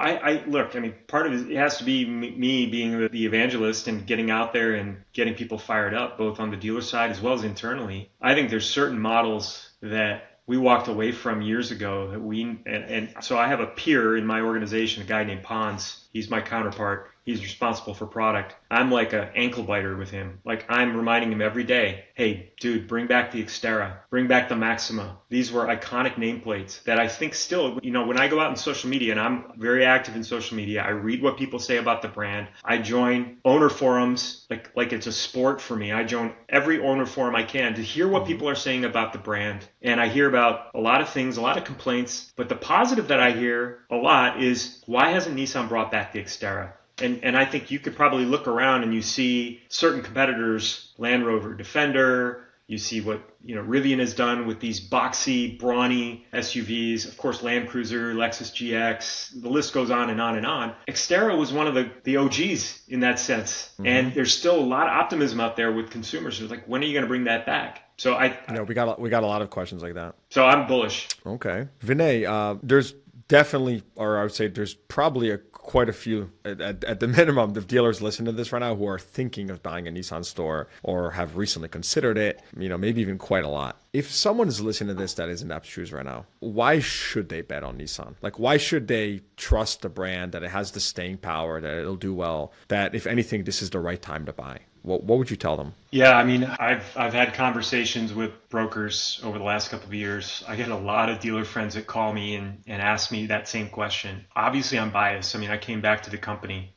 Look, I mean, part of it has to be me being the evangelist and getting out there and getting people fired up, both on the dealer side as well as internally. I think there's certain models that we walked away from years ago that and so I have a peer in my organization, a guy named Pons. He's my counterpart. He's responsible for product. I'm like an ankle biter with him. Like I'm reminding him every day, hey, dude, bring back the Xterra, bring back the Maxima. These were iconic nameplates that I think still, you know, when I go out in social media, and I'm very active in social media, I read what people say about the brand. I join owner forums, like it's a sport for me. I join every owner forum I can to hear what people are saying about the brand. And I hear about a lot of things, a lot of complaints. But the positive that I hear a lot is, why hasn't Nissan brought back the Xterra? And I think you could probably look around and you see certain competitors, Land Rover Defender, you see what, you know, Rivian has done with these boxy, brawny SUVs, of course, Land Cruiser, Lexus GX, the list goes on and on and on. Xterra was one of the OGs in that sense. Mm-hmm. And there's still a lot of optimism out there with consumers. They're like, when are you going to bring that back? So
we got a lot of questions like that.
So I'm bullish.
Okay. Vinay, there's definitely, or I would say there's probably quite a few, at the minimum, of dealers listening to this right now who are thinking of buying a Nissan store or have recently considered it, you know, maybe even quite a lot. If someone is listening to this that is in that shoes right now, why should they bet on Nissan? Like, why should they trust the brand, that it has the staying power, that it'll do well, that if anything, this is the right time to buy? What would you tell them?
Yeah, I mean, I've had conversations with brokers over the last couple of years. I get a lot of dealer friends that call me and ask me that same question. Obviously, I'm biased. I mean, I came back to the company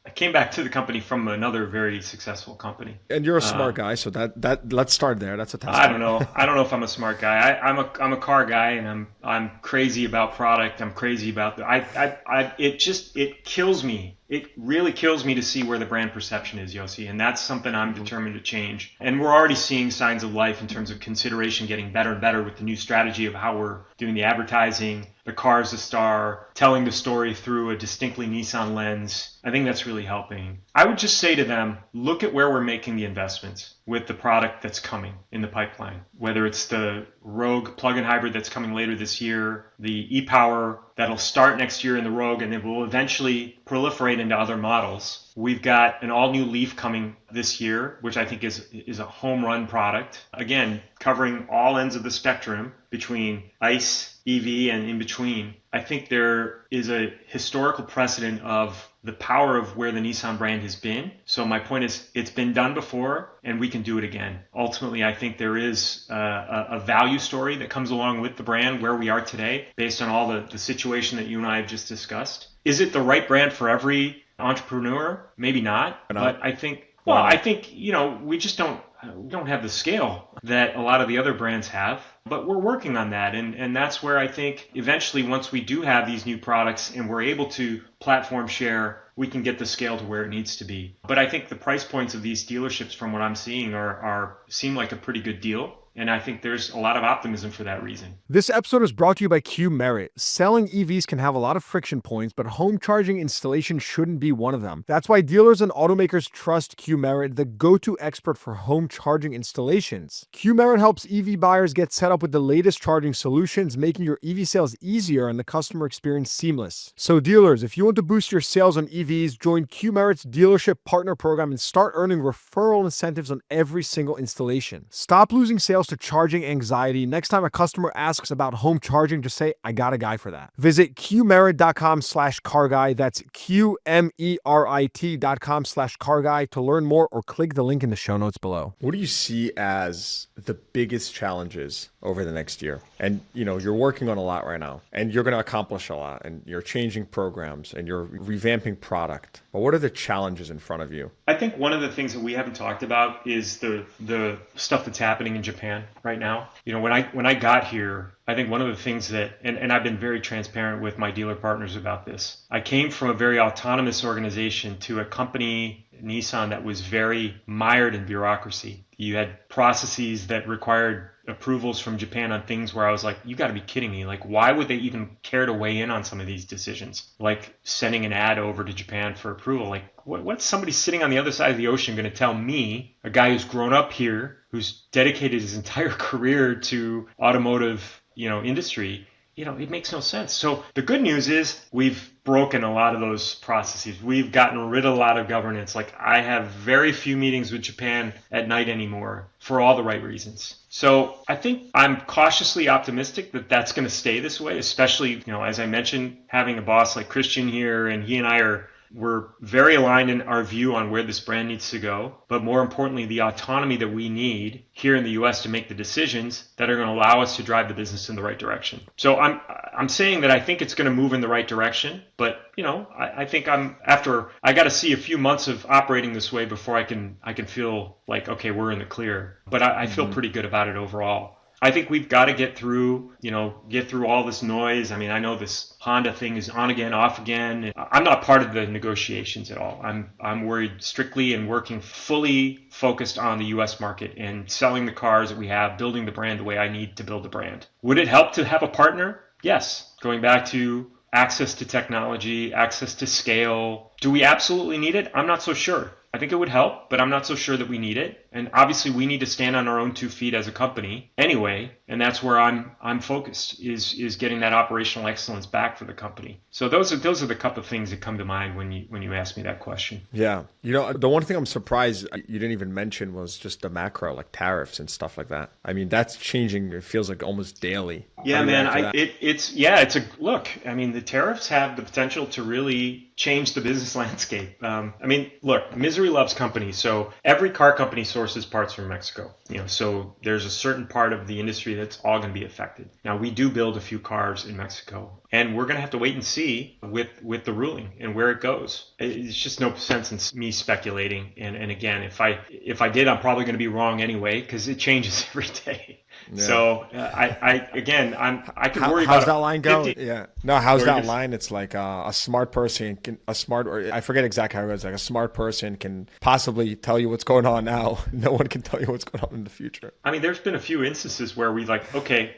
from another very successful company.
And you're a smart guy, so that let's start there. That's a test.
I don't know if I'm a smart guy. I'm a car guy, and I'm crazy about product. I'm crazy about it kills me. It really kills me to see where the brand perception is, Yossi, and that's something I'm determined to change. And we're already seeing signs of life in terms of consideration getting better and better with the new strategy of how we're doing the advertising, the car as a star, telling the story through a distinctly Nissan lens. I think that's really helping. I would just say to them, look at where we're making the investments with the product that's coming in the pipeline, whether it's the Rogue plug-in hybrid that's coming later this year, the e-Power that'll start next year in the Rogue and it will eventually proliferate into other models. We've got an all-new Leaf coming this year, which I think is a home run product. Again, covering all ends of the spectrum between ICE, EV, and in between. I think there is a historical precedent of the power of where the Nissan brand has been. So my point is, it's been done before and we can do it again. Ultimately, I think there is a value story that comes along with the brand where we are today based on all the situation that you and I have just discussed. Is it the right brand for every entrepreneur? Maybe not. But I think, you know, we just don't have the scale that a lot of the other brands have, but we're working on that. And that's where I think eventually, once we do have these new products and we're able to platform share, we can get the scale to where it needs to be. But I think the price points of these dealerships, from what I'm seeing, seem like a pretty good deal. And I think there's a lot of optimism for that reason.
This episode is brought to you by Q-Merit. Selling EVs can have a lot of friction points, but home charging installation shouldn't be one of them. That's why dealers and automakers trust Q-Merit, the go-to expert for home charging installations. Q-Merit helps EV buyers get set up with the latest charging solutions, making your EV sales easier and the customer experience seamless. So dealers, if you want to boost your sales on EVs, join Q-Merit's dealership partner program and start earning referral incentives on every single installation. Stop losing sales to charging anxiety. Next time a customer asks about home charging, just say, I got a guy for that. Visit qmerit.com/car guy. That's QMERIT.com/car guy to learn more, or click the link in the show notes below.
What do you see as the biggest challenges over the next year? And you're working on a lot right now, and you're going to accomplish a lot, and you're changing programs, and you're revamping product. But what are the challenges in front of you?
I think one of the things that we haven't talked about is the stuff that's happening in Japan right now. When I got here, I think one of the things that, and I've been very transparent with my dealer partners about this, I came from a very autonomous organization to a company, Nissan, that was very mired in bureaucracy. You had processes that required approvals from Japan on things where I was like, you got to be kidding me. Like, why would they even care to weigh in on some of these decisions? Like sending an ad over to Japan for approval. Like, what's somebody sitting on the other side of the ocean going to tell me, a guy who's grown up here, who's dedicated his entire career to automotive, industry? It makes no sense. So the good news is we've broken a lot of those processes. We've gotten rid of a lot of governance. Like, I have very few meetings with Japan at night anymore for all the right reasons. So I think I'm cautiously optimistic that that's going to stay this way, especially, as I mentioned, having a boss like Christian here, and he and I we're very aligned in our view on where this brand needs to go, but more importantly, the autonomy that we need here in the US to make the decisions that are going to allow us to drive the business in the right direction. So I'm saying that I think it's going to move in the right direction, but I think I got to see a few months of operating this way before I can feel like, okay, we're in the clear. But I feel pretty good about it overall. I think we've got to get through all this noise. I mean, I know this Honda thing is on again, off again. I'm not part of the negotiations at all. I'm worried strictly and working fully focused on the U.S. market and selling the cars that we have, building the brand the way I need to build the brand. Would it help to have a partner? Yes. Going back to access to technology, access to scale. Do we absolutely need it? I'm not so sure. I think it would help, but I'm not so sure that we need it. And obviously we need to stand on our own 2 feet as a company anyway. And that's where I'm focused, is getting that operational excellence back for the company. So those are the couple of things that come to mind when you ask me that question.
Yeah. The one thing I'm surprised you didn't even mention was just the macro, like tariffs and stuff like that. I mean, that's changing. It feels like almost daily.
Yeah, man. Look, I mean, the tariffs have the potential to really change the business landscape. Look, misery loves company. So every car company sources parts from Mexico. So there's a certain part of the industry that's all going to be affected. Now, we do build a few cars in Mexico, and we're going to have to wait and see with the ruling and where it goes. It's just no sense in me speculating. And again, if I did, I'm probably going to be wrong anyway, because it changes every day. Yeah. So I could worry about.
How's that line go? Yeah. No, how's that line? It's like a smart person or I forget exactly how it goes. Like, a smart person can possibly tell you what's going on now. No one can tell you what's going on in the future.
I mean, there's been a few instances where we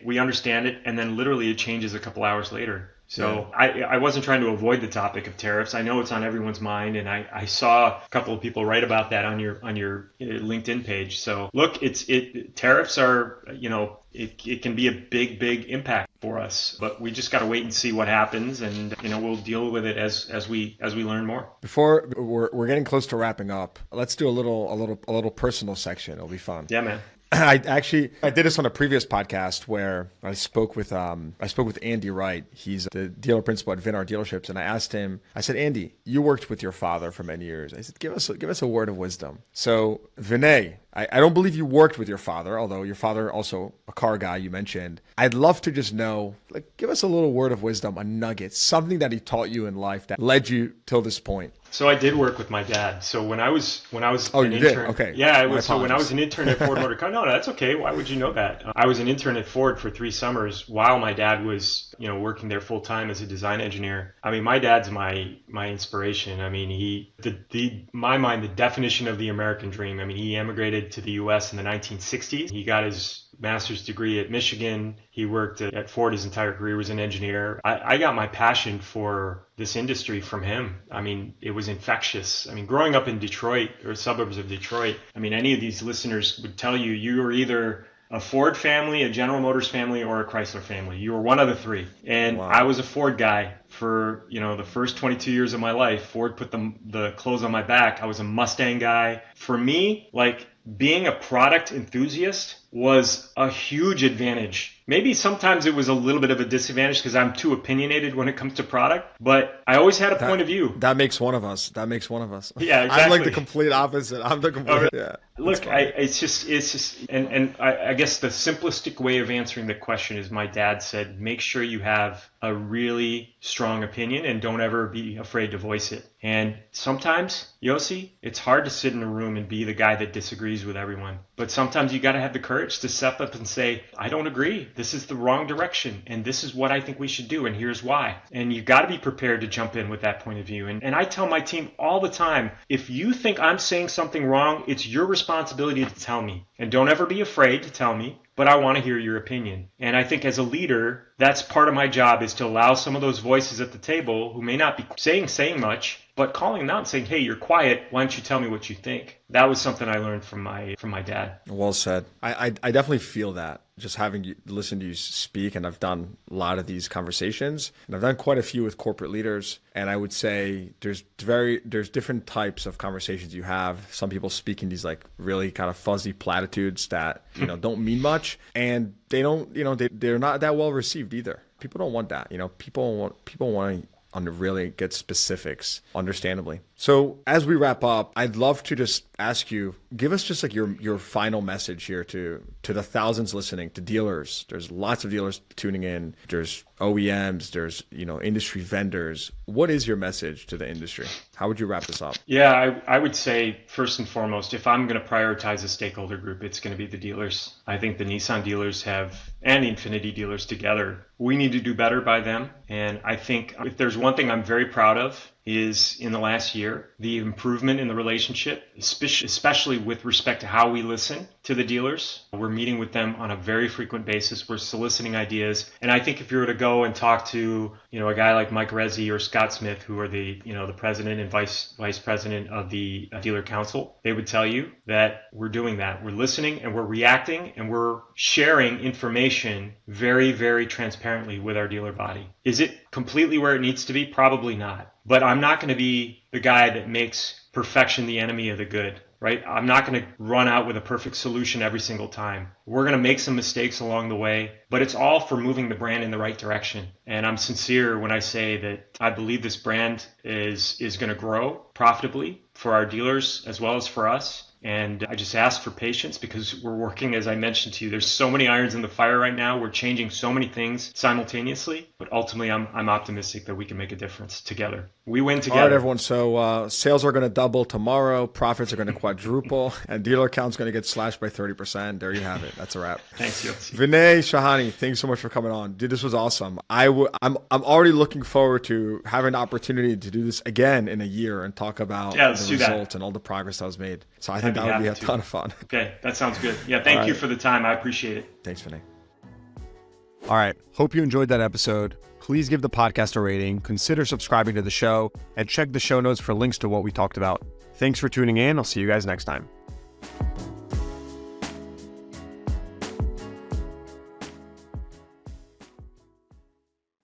we understand it, and then literally it changes a couple hours later. So yeah. I wasn't trying to avoid the topic of tariffs. I know it's on everyone's mind, and I saw a couple of people write about that on your LinkedIn page. So look, tariffs are, it can be a big impact for us, but we just got to wait and see what happens, and we'll deal with it as we learn more.
Before we're getting close to wrapping up, let's do a little personal section. It'll be fun.
Yeah, man.
I did this on a previous podcast where I spoke with Andy Wright. He's the dealer principal at Vinay Dealerships, and I said, Andy, you worked with your father for many years. I said, give us a word of wisdom. So Vinay, I don't believe you worked with your father, although your father also a car guy you mentioned. I'd love to just know, give us a little word of wisdom, a nugget, something that he taught you in life that led you till this point.
So I did work with my dad. So when I was
an
intern,
did? Okay.
Yeah, when I was an intern at Ford Motor Company. No, that's okay. Why would you know that? I was an intern at Ford for 3 summers while my dad was, working there full time as a design engineer. I mean, my dad's my inspiration. I mean, my mind, the definition of the American dream. I mean, he emigrated to the U.S. in the 1960s. He got his master's degree at Michigan. He worked at Ford his entire career, was an engineer. I got my passion for this industry from him. I mean, it was infectious. I mean, growing up in Detroit or suburbs of Detroit, I mean, any of these listeners would tell you were either a Ford family, a General Motors family, or a Chrysler family. You were one of the three. And wow. I was a Ford guy for, the first 22 years of my life. Ford put the clothes on my back. I was a Mustang guy. For me, like, being a product enthusiast was a huge advantage. Maybe sometimes it was a little bit of a disadvantage because I'm too opinionated when it comes to product, but I always had a point of view.
That makes one of us.
Yeah, exactly.
I'm like the complete opposite. I'm the complete, yeah.
Look, it's just, and I guess the simplistic way of answering the question is my dad said, make sure you have a really strong opinion and don't ever be afraid to voice it. And sometimes, Yossi, it's hard to sit in a room and be the guy that disagrees with everyone. But sometimes you got to have the courage to step up and say, I don't agree. This is the wrong direction. And this is what I think we should do. And here's why. And you got to be prepared to jump in with that point of view. And I tell my team all the time, if you think I'm saying something wrong, it's your responsibility to tell me. And don't ever be afraid to tell me, but I want to hear your opinion. And I think as a leader, that's part of my job, is to allow some of those voices at the table who may not be saying much, but calling them out and saying, hey, you're quiet. Why don't you tell me what you think? That was something I learned from my dad.
Well said. I definitely feel that, just having listened to you speak, and I've done a lot of these conversations, and I've done quite a few with corporate leaders. And I would say there's different types of conversations you have. Some people speak in these like really kind of fuzzy platitudes that, don't mean much, and they don't, they're not that well received either. People don't want that. People want to really get specifics, understandably. So as we wrap up, I'd love to just ask you, give us just like your final message here to the thousands listening, to dealers. There's lots of dealers tuning in. There's OEMs, there's, industry vendors. What is your message to the industry? How would you wrap this up?
Yeah, I would say first and foremost, if I'm going to prioritize a stakeholder group, it's going to be the dealers. I think the Nissan dealers and Infiniti dealers together, we need to do better by them. And I think if there's one thing I'm very proud of, is in the last year, the improvement in the relationship, especially with respect to how we listen to the dealers. We're meeting with them on a very frequent basis. We're soliciting ideas. And I think if you were to go and talk to, a guy like Mike Rezzi or Scott Smith, who are the president and vice president of the dealer council, they would tell you that we're doing that. We're listening and we're reacting and we're sharing information very, very transparently with our dealer body. Is it completely where it needs to be? Probably not. But I'm not going to be the guy that makes perfection the enemy of the good, right? I'm not going to run out with a perfect solution every single time. We're going to make some mistakes along the way, but it's all for moving the brand in the right direction. And I'm sincere when I say that I believe this brand is going to grow profitably for our dealers as well as for us. And I just ask for patience because we're working, as I mentioned to you, there's so many irons in the fire right now. We're changing so many things simultaneously, but ultimately I'm optimistic that we can make a difference together. We win together.
All right, everyone. So sales are going to double tomorrow. Profits are going to quadruple, and dealer count's going to get slashed by 30%. There you have it. That's a wrap.
Thanks, Yossi.
Vinay Shahani, thanks so much for coming on. Dude, this was awesome. I'm already looking forward to having an opportunity to do this again in a year and talk about the results and all the progress that was made. So I think that would be a ton of fun.
Okay, that sounds good. Yeah, thank you for the time. I appreciate it.
Thanks, Vinay.
All right. Hope you enjoyed that episode. Please give the podcast a rating, consider subscribing to the show, and check the show notes for links to what we talked about. Thanks for tuning in. I'll see you guys next time.